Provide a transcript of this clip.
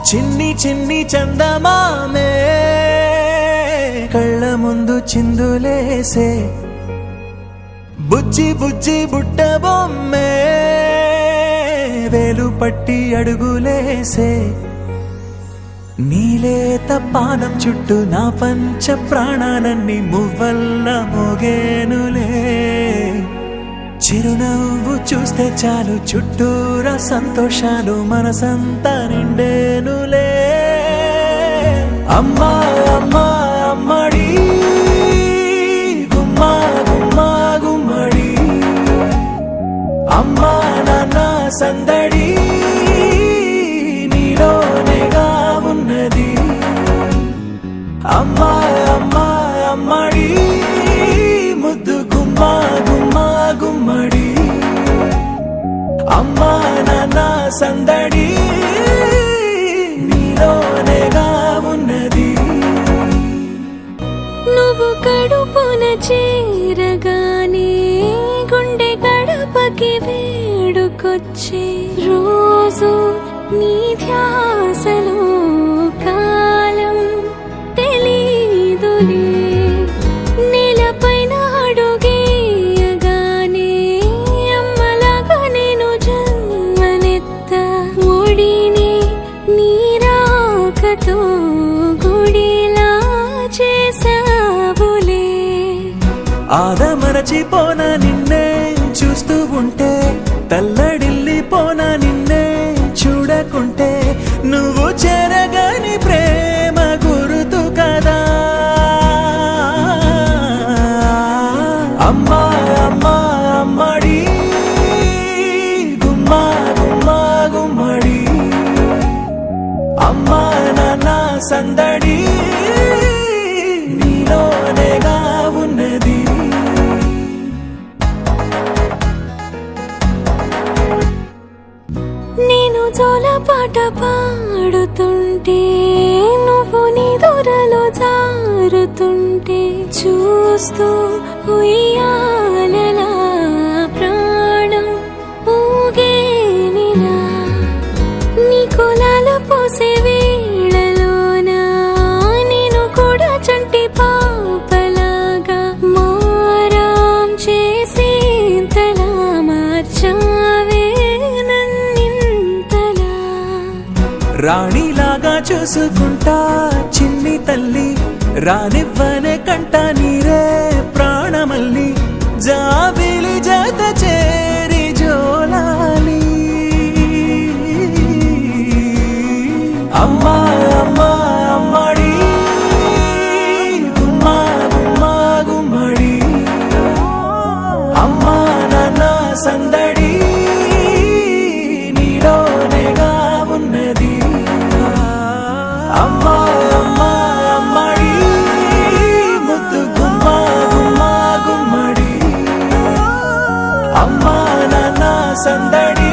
చిన్ని చిన్ని చందమామే కళ్ళ ముందు చిందులేసే బుజ్జి బుజ్జి బుట్ట బొమ్మే వేలు పట్టి అడుగులేసే నీలేత పానం చుట్టూ నా పంచ ప్రాణాలన్నీ మువ్వల్ల మోగేనులే చిరునవ్వు చూస్తే చాలు చుట్టూరా సంతోషాలు మనసంతా నిండేనులే అమ్మా అమ్మా అమ్మడి గుమ్మా గుమ్మా గుమ్మడి అమ్మా నాన్న సందడి నీలోనేగా ఉన్నది అమ్మా అమ్మా అమ్మడి ముద్దు గుమ్మా గుమ్మా గుమ్మడి అమ్మా నాన్న సందడి నీలోనేగా ఉన్నది నువ్వు కడుపున చేరగానే గుండె గడపకి వేడుకొచ్చే రోజు నీ ధ్యాసలో కాలం తెలీదులే నేలపైన అడుగేయగానే అమ్మలాగా నేను జన్మనెత్త ఒడిని నీరాకతో గుడిలా చేసావులే ఆదమరచిపోన నిన్నే చూస్తూ ఉంటే తల్లడిల్లిపోన నిన్నే చూడకుంటే నువ్వు చెరగని ప్రేమ గురుతు కదా అమ్మా అమ్మా అమ్మడి గుమ్మా గుమ్మా గుమ్మడి అమ్మా నాన్న సందడి నీలోనేగా ఉన్నది నేను జోలపాట పాడుతుంటే నువ్వు నీ దూరలో జారుతుంటే చూస్తూ ఉయ్యాలలా ప్రాణం ఊగేనిలా నీ కులాలు పోసే వేళలోనా నేను కూడా చంటి పాపలాగా మారాం చేసేంతలా మార్చావే రాణిలాగా చూసుకుంటా చిన్ని తల్లి రానివ్వనే కంట నీరే ప్రాణమల్లి జాబిలి జత చేరి జోలాలి అమ్మా అమ్మా అమ్మడి గుమ్మా గుమ్మా గుమ్మడి అమ్మా నాన్న సందడి నీలోనేగా ఉన్నది అమ్మా అమ్మా అమ్మడి ముద్దు గుమ్మా గుమ్మా గుమ్మడి అమ్మా నాన్న సందడి